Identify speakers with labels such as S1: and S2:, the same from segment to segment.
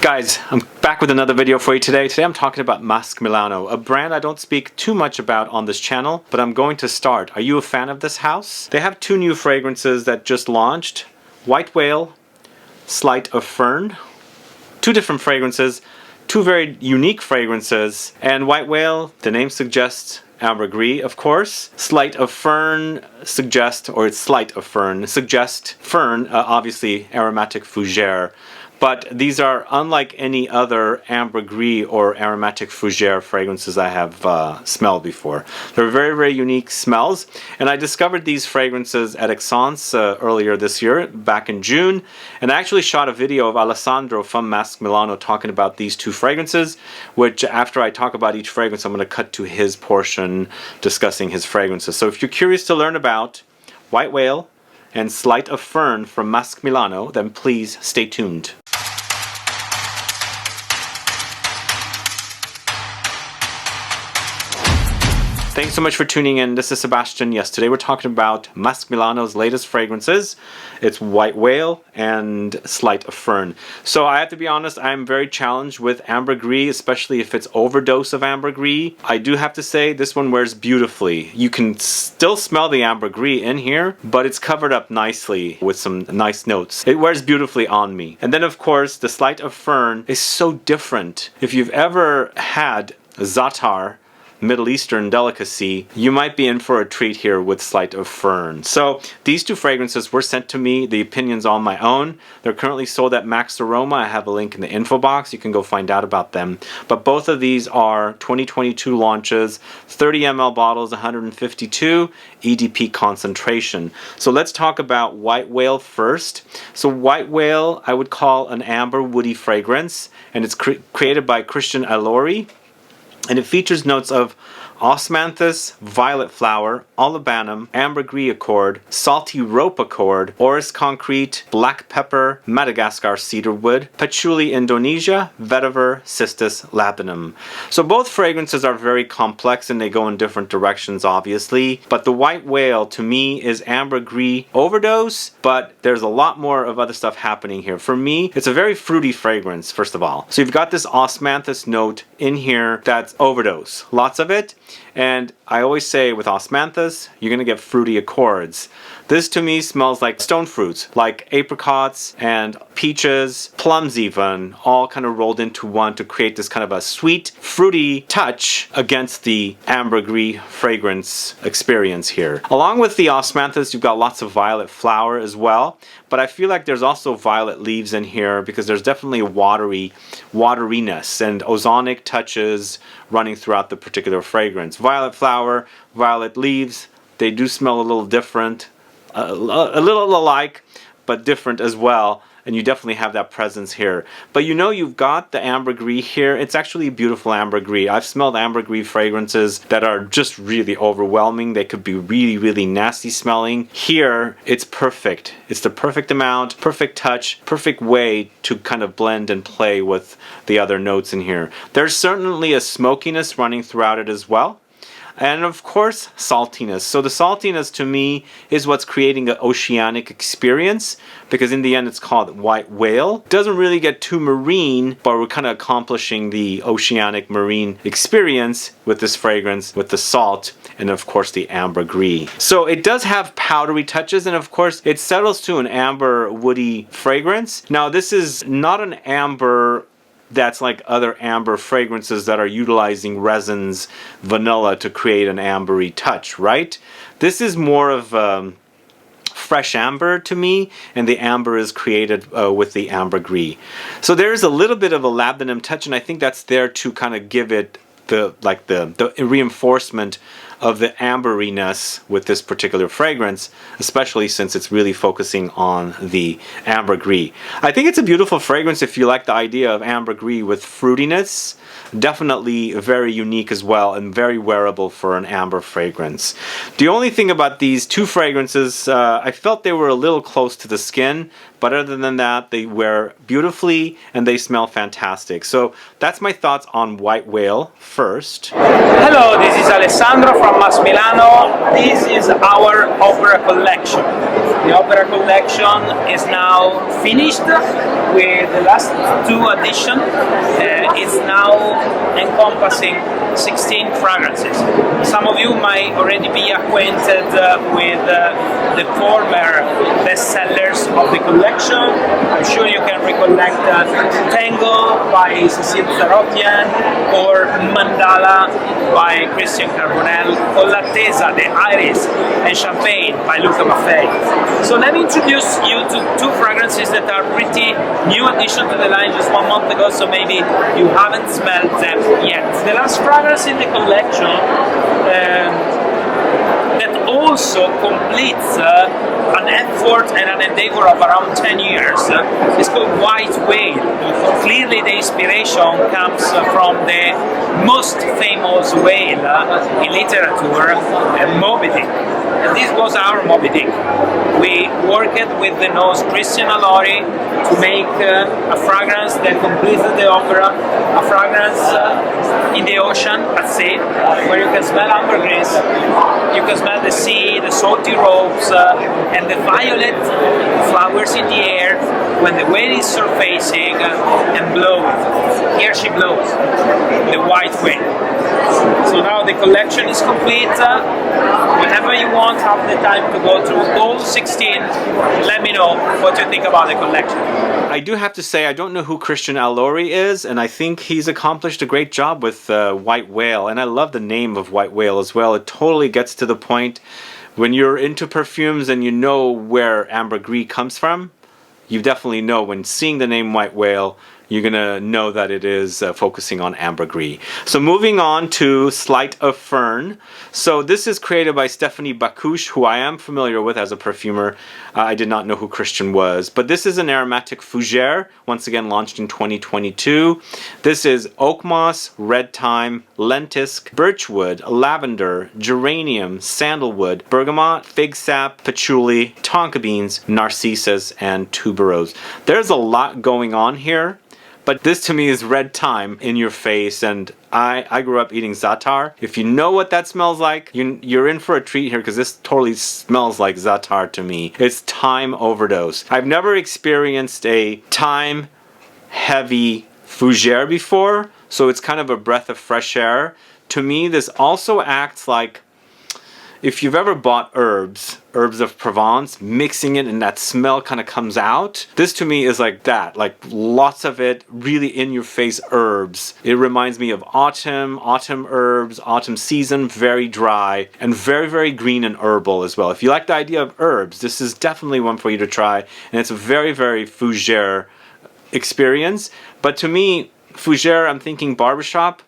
S1: Guys, I'm back with another video for you today. Today I'm talking about Masque Milano, a brand I don't speak too much about on this channel, but I'm going to start. Are you a fan of this house? They have two new fragrances that just launched. White Whale, SLIGHT of Fern. Two different fragrances, two very unique fragrances. And White Whale, the name suggests Ambergris, of course. SLIGHT of Fern suggests, or it's SLIGHT of Fern, suggests fern, obviously aromatic fougere. But these are unlike any other ambergris or aromatic fougere fragrances I have smelled before. They're very, very unique smells. And I discovered these fragrances at Essence earlier this year, back in June. And I actually shot a video of Alessandro from Masque Milano talking about these two fragrances, which after I talk about each fragrance, I'm going to cut to his portion discussing his fragrances. So if you're curious to learn about White Whale and SLIGHT of Fern from Masque Milano, then please stay tuned. Thanks so much for tuning in. This is Sebastian. Yes, today we're talking about Masque Milano's latest fragrances. It's White Whale and SLIGHT of Fern. So I have to be honest, I'm very challenged with ambergris, especially if it's overdose of ambergris. I do have to say this one wears beautifully. You can still smell the ambergris in here, but it's covered up nicely with some nice notes. It wears beautifully on me. And then of course, the SLIGHT of Fern is so different. If you've ever had za'atar, Middle Eastern delicacy, you might be in for a treat here with SLIGHT of Fern. So these two fragrances were sent to me, the opinion's on my own. They're currently sold at Max Aroma. I have a link in the info box. You can go find out about them. But both of these are 2022 launches, 30 ml bottles, 152 EDP concentration. So let's talk about White Whale first. So White Whale I would call an amber woody fragrance, and it's created by Christian Alori. And it features notes of Osmanthus, violet flower, Olibanum, ambergris accord, salty rope accord, Orris concrete, black pepper, Madagascar cedarwood, Patchouli Indonesia, Vetiver, Cistus, Labdanum. So both fragrances are very complex and they go in different directions obviously, but the White Whale to me is ambergris overdose, but there's a lot more of other stuff happening here. For me, it's a very fruity fragrance first of all. So you've got this Osmanthus note in here that's overdose, lots of it. And I always say with Osmanthus, you're going to get fruity accords. This to me smells like stone fruits, like apricots and peaches, plums even, all kind of rolled into one to create this kind of a sweet, fruity touch against the ambergris fragrance experience here. Along with the Osmanthus, you've got lots of violet flower as well, but I feel like there's also violet leaves in here because there's definitely a wateriness and ozonic touches running throughout the particular fragrance. Violet flower, violet leaves, they do smell a little different. A little alike, but different as well, and you definitely have that presence here. But you know you've got the ambergris here. It's actually beautiful ambergris. I've smelled ambergris fragrances that are just really overwhelming. They could be really, really nasty smelling. Here, it's perfect. It's the perfect amount, perfect touch, perfect way to kind of blend and play with the other notes in here. There's certainly a smokiness running throughout it as well. And of course, saltiness. So the saltiness to me is what's creating an oceanic experience, because in the end it's called White Whale. Doesn't really get too marine, but we're kind of accomplishing the oceanic marine experience with this fragrance, with the salt, and of course the ambergris. So it does have powdery touches, and of course it settles to an amber woody fragrance. Now this is not an amber that's like other amber fragrances that are utilizing resins, vanilla to create an ambery touch, right? This is more of fresh amber to me, and the amber is created with the ambergris. So there's a little bit of a labdanum touch, and I think that's there to kind of give it the reinforcement of the amberiness with this particular fragrance, especially since it's really focusing on the ambergris. I think it's a beautiful fragrance if you like the idea of ambergris with fruitiness. Definitely very unique as well and very wearable for an amber fragrance. The only thing about these two fragrances, I felt they were a little close to the skin, but other than that, they wear beautifully and they smell fantastic. So that's my thoughts on White Whale first.
S2: Hello, this is Alessandro from from Masque Milano. This is our opera collection. The opera collection is now finished with the last two editions. It's now encompassing 16 fragrances. Some of you might already be acquainted with the former bestsellers of the collection. I'm sure you can recollect Tango by Cécile Sarotian or Mandala by Christian Carbonell or L'attesa de Iris and Champagne by Luca Maffei. So let me introduce you to two fragrances that are pretty new addition to the line just 1 month ago, so maybe you haven't smelled them yet. The last fragrance in the collection that also completes an effort and an endeavor of around 10 years. It's called White Whale. Clearly the inspiration comes from the most famous whale in literature, Moby Dick. And this was our Moby Dick. We worked with the nose Christian Alori to make a fragrance that completed the opera, a fragrance in the ocean at sea, where you can smell ambergris, you can smell the sea, the salty ropes, and the violet flowers in the air when the whale is surfacing and blowing. Here she blows, the white whale. So now the collection is complete. Whenever you want, have the time to go through all 16. Let me know what you think about the collection.
S1: I do have to say, I don't know who Christian Alori is, and I think he's accomplished a great job with White Whale, and I love the name of White Whale as well. It totally gets to the point. When you're into perfumes and you know where Ambergris comes from, you definitely know when seeing the name White Whale, you're gonna know that it is focusing on ambergris. So moving on to SLITE of Fern. So this is created by Stéphanie Bakouche, who I am familiar with as a perfumer. I did not know who Christian was, but this is an aromatic Fougere, once again launched in 2022. This is Oakmoss, red thyme, lentisk, birchwood, lavender, geranium, sandalwood, bergamot, fig sap, patchouli, tonka beans, narcissus, and tuberose. There's a lot going on here. But this to me is red thyme in your face, and I grew up eating za'atar. If you know what that smells like, you're in for a treat here, because this totally smells like za'atar to me. It's thyme overdose. I've never experienced a thyme heavy Fougere before, so it's kind of a breath of fresh air. To me, this also acts like, if you've ever bought herbs of Provence, mixing it and that smell kind of comes out. This to me is like that, like lots of it, really in your face herbs. It reminds me of autumn herbs, autumn season, very dry, and very, very green and herbal as well. If you like the idea of herbs, this is definitely one for you to try, and it's a very, very Fougere experience. But to me, Fougere, I'm thinking barbershop.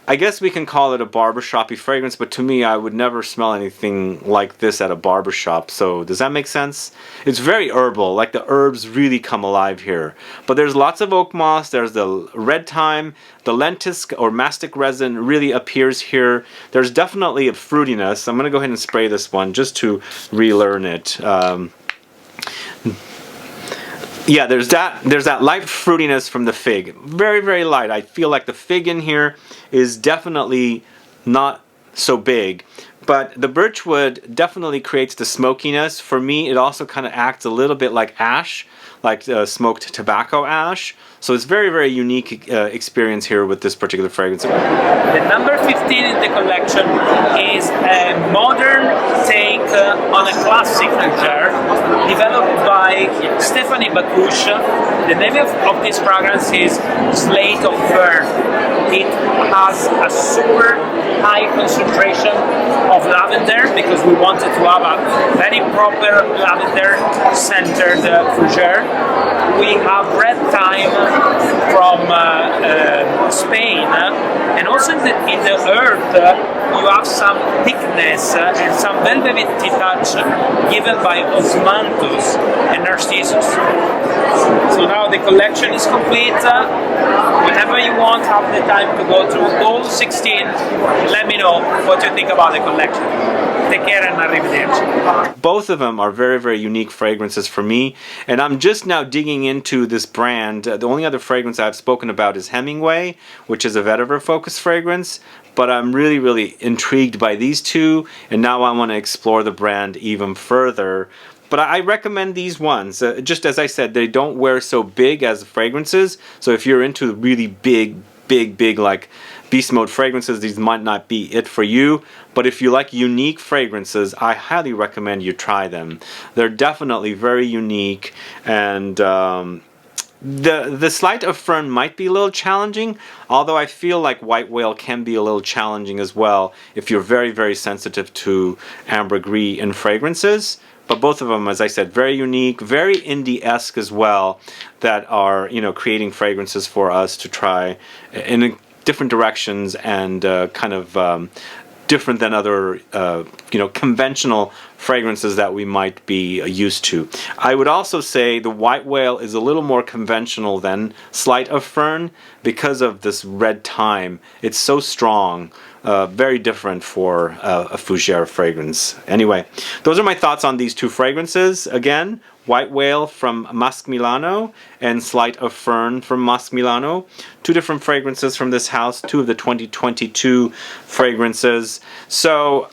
S1: I guess we can call it a barbershop-y fragrance, but to me, I would never smell anything like this at a barbershop. So does that make sense? It's very herbal, like the herbs really come alive here. But there's lots of oak moss, there's the red thyme, the lentisk or mastic resin really appears here. There's definitely a fruitiness. I'm going to go ahead and spray this one just to relearn it. Yeah, there's that light fruitiness from the fig. Very, very light. I feel like the fig in here is definitely not so big. But the birchwood definitely creates the smokiness. For me, it also kind of acts a little bit like ash, like smoked tobacco ash. So it's very, very unique experience here with this particular fragrance.
S2: The number 15 in the collection is a modern take on a classic Fougere developed by Stéphanie Bakouche. The name of this fragrance is SLEIGHT of FERN. It has a super high concentration of lavender because we wanted to have a very proper lavender centered Fougere. We have red thyme from Spain, and also in the earth you have some thickness and some velvety touch given by Osmanthus and Narcissus. So now the collection is complete. Whenever you want, have the time to go through all 16. Let me know what you think about the collection. Take care and arrivederci.
S1: Both of them are very, very unique fragrances for me, and I'm just now digging into this brand. The only other fragrance I've spoken about is Hemingway, which is a vetiver focused fragrance, but I'm really, really intrigued by these two, and now I want to explore the brand even further. But I recommend these ones. Just as I said, they don't wear so big as fragrances, so if you're into really big like beast mode fragrances, these might not be it for you. But if you like unique fragrances, I highly recommend you try them. They're definitely very unique, and the SLITE of Fern might be a little challenging, although I feel like White Whale can be a little challenging as well if you're very, very sensitive to ambergris in fragrances. But both of them, as I said, very unique, very indie-esque as well, that are, you know, creating fragrances for us to try in different directions and kind of different than other, you know, conventional fragrances that we might be used to. I would also say the White Whale is a little more conventional than SLITE of Fern because of this red thyme. It's so strong. Very different for a Fougere fragrance. Anyway, those are my thoughts on these two fragrances. Again, White Whale from Masque Milano and SLITE of Fern from Masque Milano. Two different fragrances from this house, two of the 2022 fragrances. So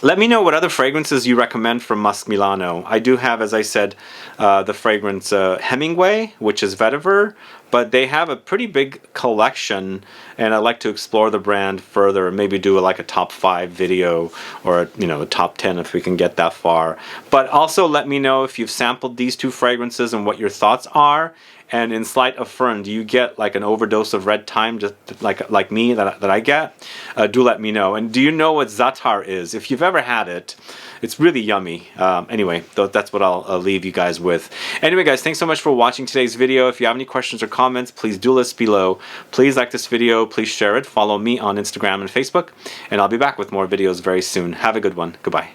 S1: let me know what other fragrances you recommend from Masque Milano. I do have, as I said, the fragrance Hemingway, which is vetiver, but they have a pretty big collection, and I'd like to explore the brand further and maybe do like a top 5 video, or you know, a top 10 if we can get that far. But also let me know if you've sampled these two fragrances and what your thoughts are. And in SLITE of Fern, do you get like an overdose of red thyme, just like me, that I get? Do let me know. And do you know what za'atar is? If you've ever had it, it's really yummy. Anyway, that's what I'll leave you guys with. Anyway, guys, thanks so much for watching today's video. If you have any questions or comments, please do list below. Please like this video. Please share it. Follow me on Instagram and Facebook. And I'll be back with more videos very soon. Have a good one. Goodbye.